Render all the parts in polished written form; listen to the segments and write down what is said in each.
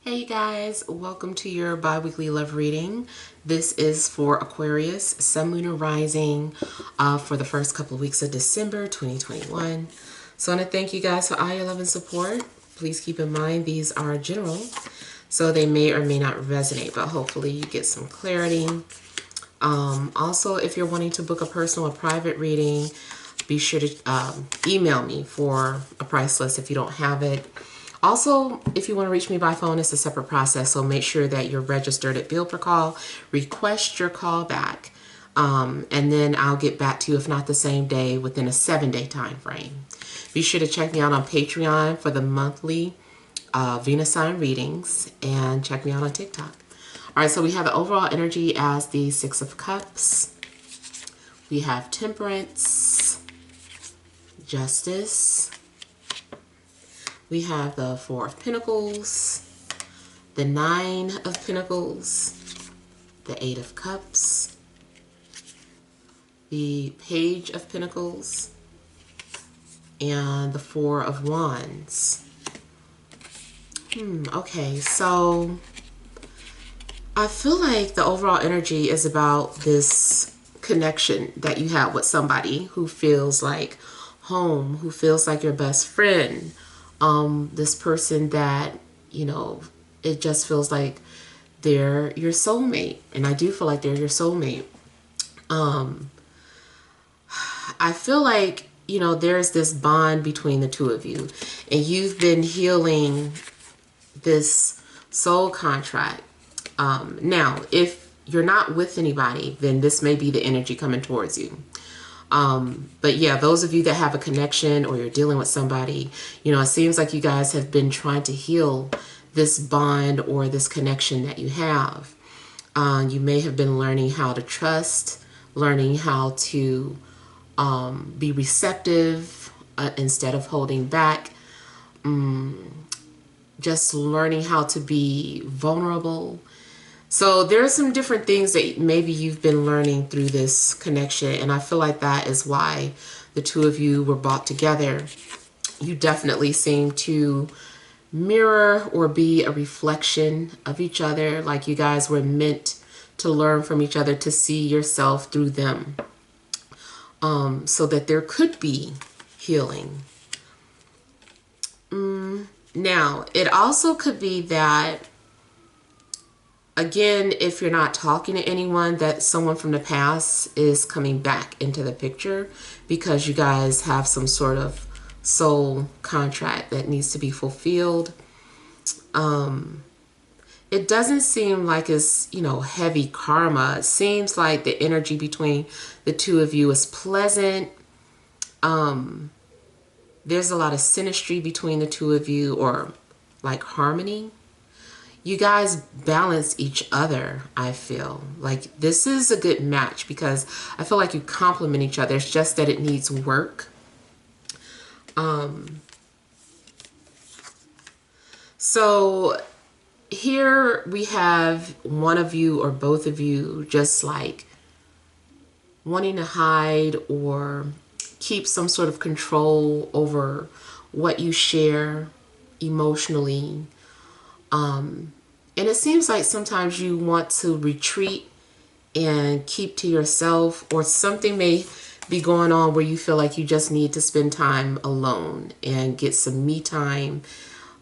Hey guys, welcome to your bi-weekly love reading. This is for Aquarius, Sun, Moon, or Rising for the first couple of weeks of December 2021. So I want to thank you guys for all your love and support. Please keep in mind these are general, so they may or may not resonate, but hopefully you get some clarity. Also, if you're wanting to book a personal or private reading, be sure to email me for a price list if you don't have it. Also, if you want to reach me by phone, it's a separate process, so make sure that you're registered at Bill per Call. Request your call back, and then I'll get back to you, if not the same day, within a 7-day time frame. Be sure to check me out on Patreon for the monthly Venus sign readings, and check me out on TikTok. All right, so we have the overall energy as the Six of Cups. We have Temperance, Justice. We have the Four of Pentacles, the Nine of Pentacles, the Eight of Cups, the Page of Pentacles, and the Four of Wands. Okay, so I feel like the overall energy is about this connection that you have with somebody who feels like home, who feels like your best friend. This person that, you know, it just feels like they're your soulmate. And I do feel like they're your soulmate. I feel like, you know, there's this bond between the two of you. And you've been healing this soul contract. Now, if you're not with anybody, then this may be the energy coming towards you. But yeah, those of you that have a connection or you're dealing with somebody, you know, it seems like you guys have been trying to heal this bond or this connection that you have. You may have been learning how to trust, learning how to be receptive instead of holding back. Just learning how to be vulnerable. So there are some different things that maybe you've been learning through this connection, and I feel like that is why the two of you were brought together. You definitely seem to mirror or be a reflection of each other, like you guys were meant to learn from each other, to see yourself through them, so that there could be healing. Now, it also could be that, again, if you're not talking to anyone, that someone from the past is coming back into the picture because you guys have some sort of soul contract that needs to be fulfilled. It doesn't seem like it's, you know, heavy karma. It seems like the energy between the two of you is pleasant. There's a lot of synastry between the two of you, or like harmony. You guys balance each other, I feel. Like this is a good match because I feel like you complement each other. It's just that it needs work. So here we have one of you or both of you just like wanting to hide or keep some sort of control over what you share emotionally. And it seems like sometimes you want to retreat and keep to yourself, or something may be going on where you feel like you just need to spend time alone and get some me time.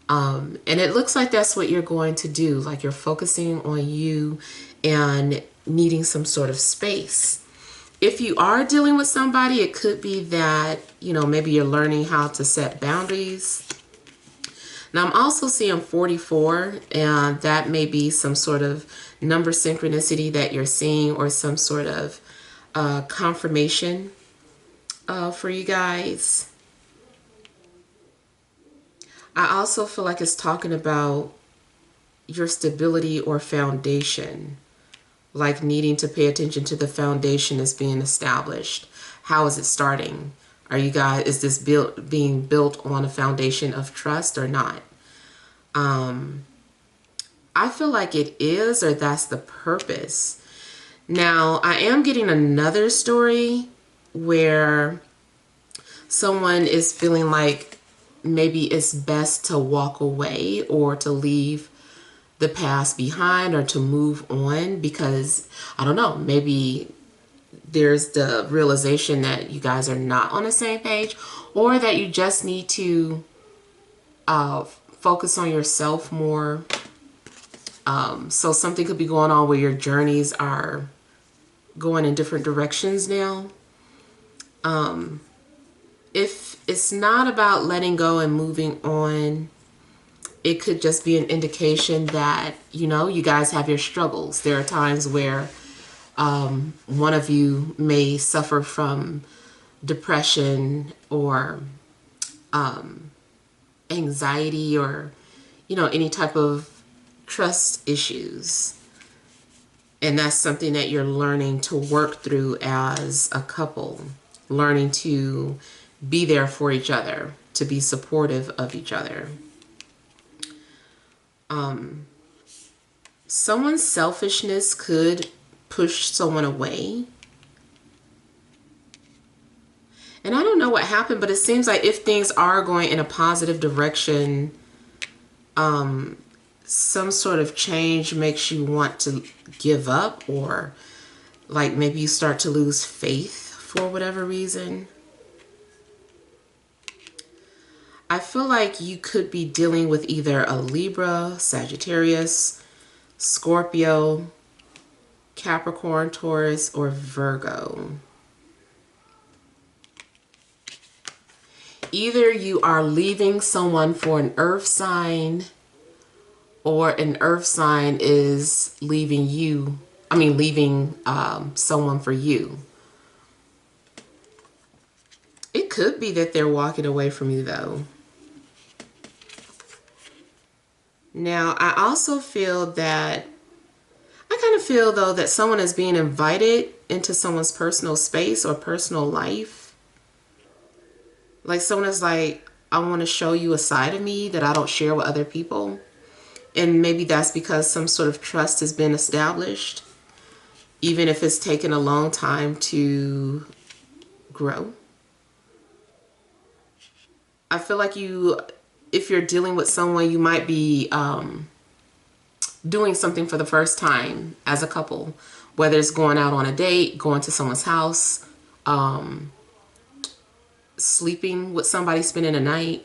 And it looks like that's what you're going to do. Like you're focusing on you and needing some sort of space. If you are dealing with somebody, it could be that, you know, maybe you're learning how to set boundaries. Now, I'm also seeing 44, and that may be some sort of number synchronicity that you're seeing, or some sort of confirmation for you guys. I also feel like it's talking about your stability or foundation, like needing to pay attention to the foundation that's being established. How is it starting? Are you guys, is this being built on a foundation of trust or not? I feel like it is, or that's the purpose. Now, I am getting another story where someone is feeling like maybe it's best to walk away or to leave the past behind or to move on, because I don't know, maybe there's the realization that you guys are not on the same page, or that you just need to focus on yourself more. So something could be going on where your journeys are going in different directions now. If it's not about letting go and moving on, it could just be an indication that, you know, you guys have your struggles. There are times where one of you may suffer from depression or anxiety, or, you know, any type of trust issues. And that's something that you're learning to work through as a couple, learning to be there for each other, to be supportive of each other. Someone's selfishness could push someone away. And I don't know what happened, but it seems like if things are going in a positive direction, some sort of change makes you want to give up, or like maybe you start to lose faith for whatever reason. I feel like you could be dealing with either a Libra, Sagittarius, Scorpio, Capricorn, Taurus, or Virgo. Either you are leaving someone for an earth sign, or an earth sign is leaving you. I mean, leaving someone for you. It could be that they're walking away from you, though. Now, I also feel that, I kind of feel, though, that someone is being invited into someone's personal space or personal life. Like someone is like, I want to show you a side of me that I don't share with other people. And maybe that's because some sort of trust has been established, even if it's taken a long time to grow. I feel like if you're dealing with someone, you might be doing something for the first time as a couple, whether it's going out on a date, going to someone's house, sleeping with somebody, spending a night.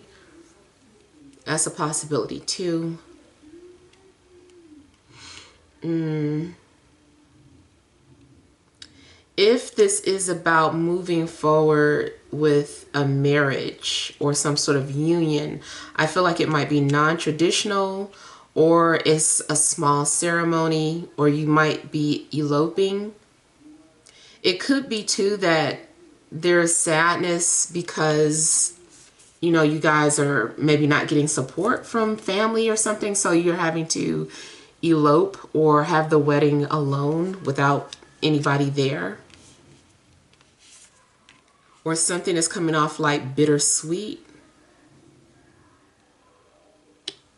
That's a possibility too. If this is about moving forward with a marriage or some sort of union, I feel like it might be non-traditional, or it's a small ceremony, or you might be eloping. It could be too that there's sadness because, you know, you guys are maybe not getting support from family or something, so you're having to elope or have the wedding alone without anybody there. Or something is coming off like bittersweet.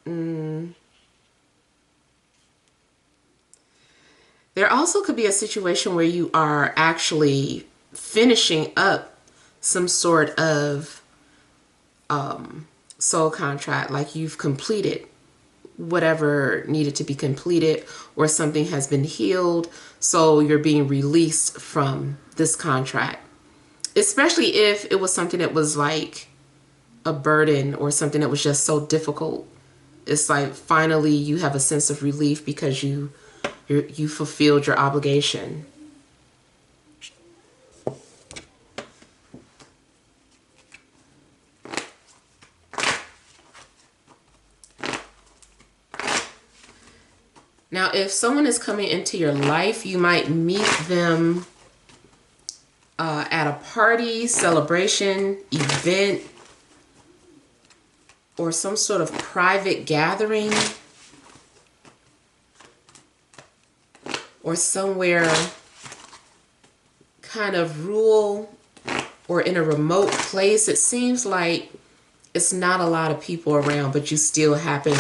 There also could be a situation where you are actually finishing up some sort of soul contract, like you've completed whatever needed to be completed, or something has been healed, so you're being released from this contract. Especially if it was something that was like a burden or something that was just so difficult. It's like finally you have a sense of relief because you fulfilled your obligation. Now, if someone is coming into your life, you might meet them at a party, celebration, event, or some sort of private gathering, or somewhere kind of rural or in a remote place. It seems like it's not a lot of people around, but you still happen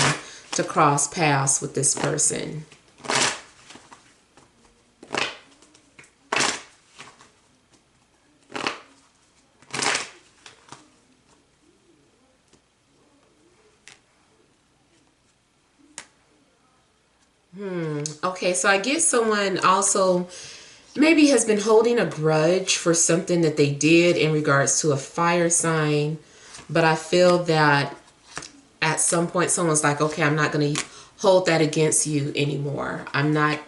to cross paths with this person. Okay, so I get someone also maybe has been holding a grudge for something that they did in regards to a fire sign, but I feel that at some point someone's like, okay, I'm not going to hold that against you anymore. I'm not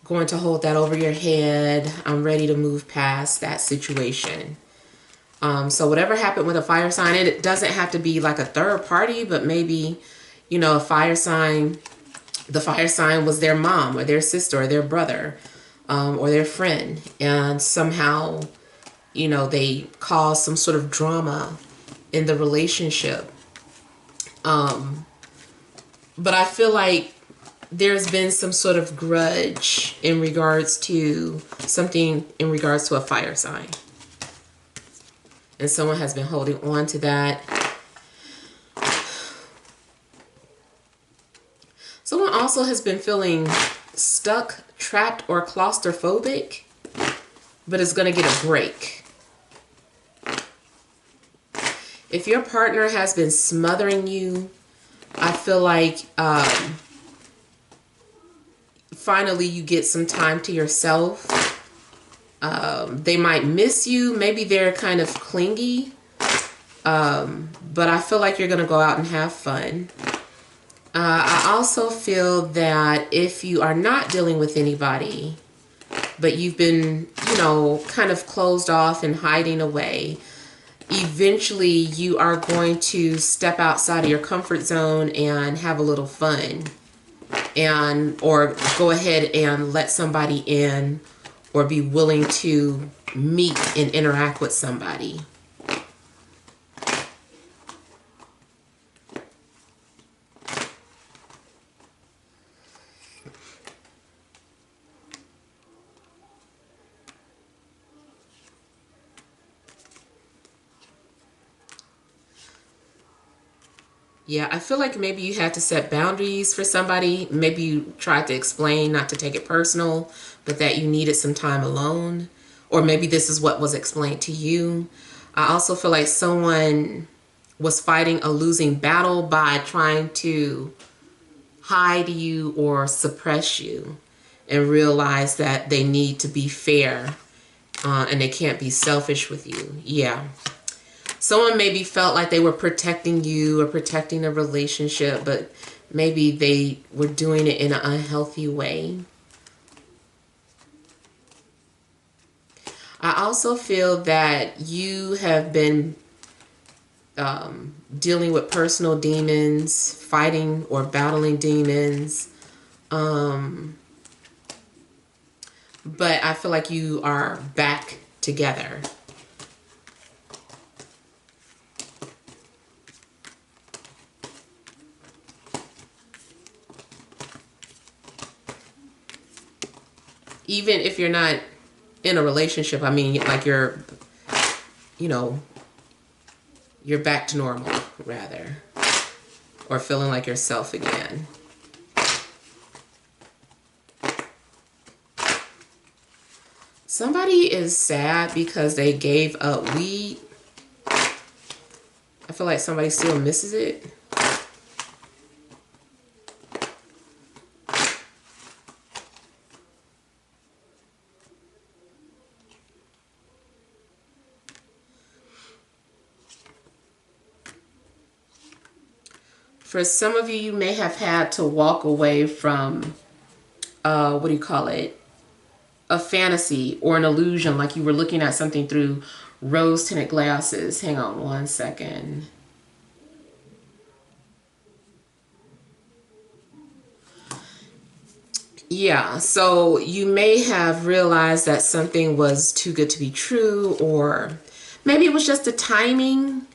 going to hold that over your head. I'm ready to move past that situation. So whatever happened with a fire sign, it doesn't have to be like a third party, but maybe, you know, a fire sign, the fire sign was their mom or their sister or their brother, or their friend. And somehow, you know, they caused some sort of drama in the relationship. But I feel like there's been some sort of grudge in regards to something in regards to a fire sign. And someone has been holding on to that. Someone also has been feeling stuck, trapped, or claustrophobic, but is going to get a break. If your partner has been smothering you, I feel like finally you get some time to yourself. They might miss you. Maybe they're kind of clingy. But I feel like you're going to go out and have fun. I also feel that if you are not dealing with anybody, but you've been, you know, kind of closed off and hiding away, eventually you are going to step outside of your comfort zone and have a little fun, and or go ahead and let somebody in, or be willing to meet and interact with somebody. Yeah, I feel like maybe you had to set boundaries for somebody. Maybe you tried to explain not to take it personal, but that you needed some time alone. Or maybe this is what was explained to you. I also feel like someone was fighting a losing battle by trying to hide you or suppress you, and realize that they need to be fair, and they can't be selfish with you. Yeah. Someone maybe felt like they were protecting you or protecting a relationship, but maybe they were doing it in an unhealthy way. I also feel that you have been dealing with personal demons, fighting or battling demons. But I feel like you are back together. Even if you're not in a relationship, I mean, like you're, you know, you're back to normal, rather, or feeling like yourself again. Somebody is sad because they gave up weed. I feel like somebody still misses it. For some of you, you may have had to walk away from, what do you call it? A fantasy or an illusion, like you were looking at something through rose-tinted glasses. Hang on one second. Yeah, so you may have realized that something was too good to be true, or maybe it was just the timing.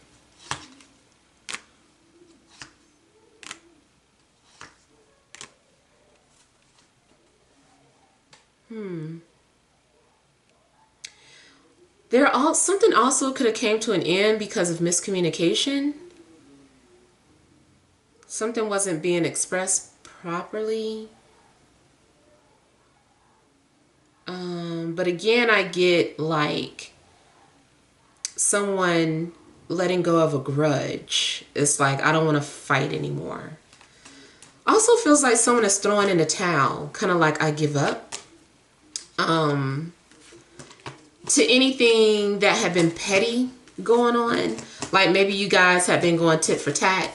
Something also could have came to an end because of miscommunication. Something wasn't being expressed properly. But again, I get like someone letting go of a grudge. It's like, I don't want to fight anymore. Also feels like someone is throwing in a towel, kind of like I give up. To anything that had been petty going on. Like maybe you guys have been going tit for tat.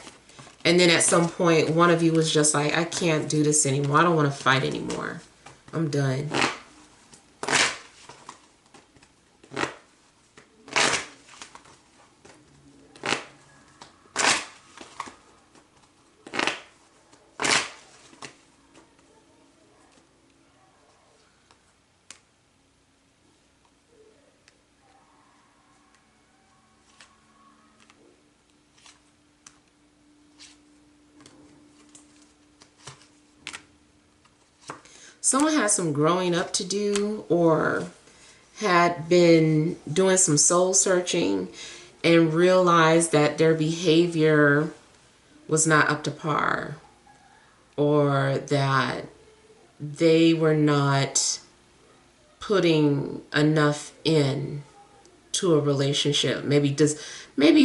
And then at some point, one of you was just like, I can't do this anymore. I don't want to fight anymore. I'm done. Someone had some growing up to do, or had been doing some soul searching and realized that their behavior was not up to par, or that they were not putting enough in to a relationship. Maybe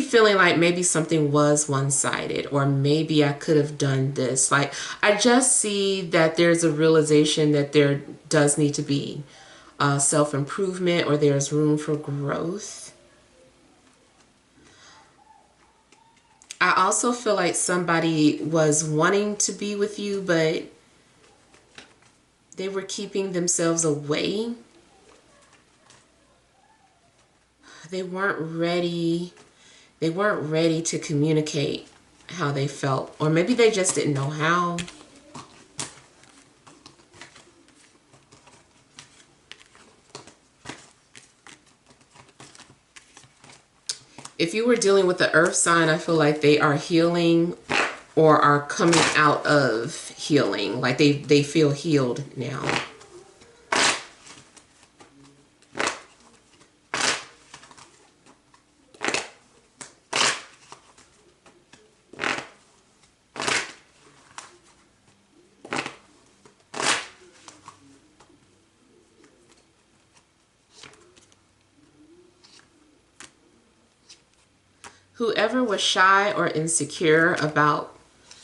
feeling like maybe something was one-sided, or maybe I could have done this. Like, I just see that there's a realization that there does need to be self-improvement, or there's room for growth. I also feel like somebody was wanting to be with you, but they were keeping themselves away. They weren't ready. They weren't ready to communicate how they felt, or maybe they just didn't know how. If you were dealing with the earth sign, I feel like they are healing or are coming out of healing. Like they feel healed now. Whoever was shy or insecure about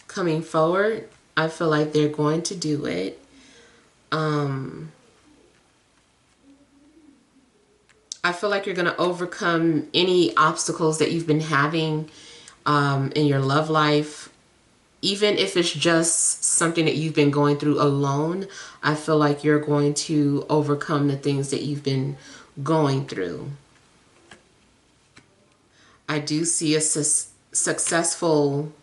coming forward, I feel like they're going to do it. I feel like you're going to overcome any obstacles that you've been having in your love life. Even if it's just something that you've been going through alone, I feel like you're going to overcome the things that you've been going through. I do see a successful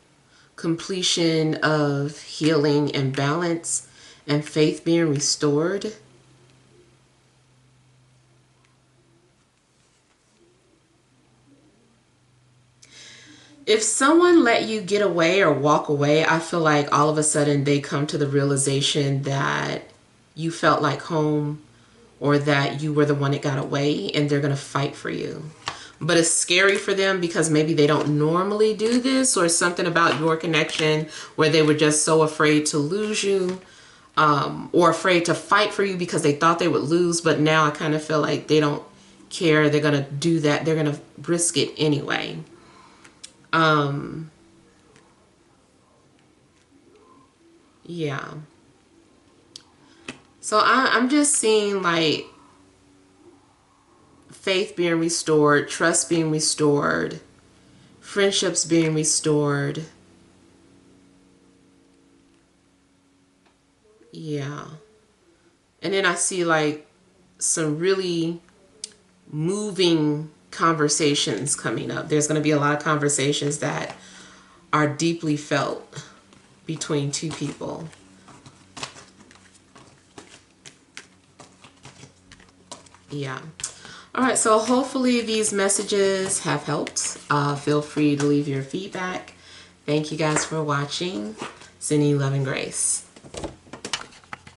completion of healing and balance and faith being restored. If someone let you get away or walk away, I feel like all of a sudden they come to the realization that you felt like home, or that you were the one that got away, and they're going to fight for you. But it's scary for them because maybe they don't normally do this, or something about your connection where they were just so afraid to lose you, or afraid to fight for you because they thought they would lose. But now I kind of feel like they don't care. They're going to do that. They're going to risk it anyway. Yeah. So I'm just seeing like faith being restored, trust being restored, friendships being restored. Yeah. And then I see like some really moving conversations coming up. There's going to be a lot of conversations that are deeply felt between two people. Yeah. All right, so hopefully these messages have helped. Feel free to leave your feedback. Thank you guys for watching. Sending love and grace.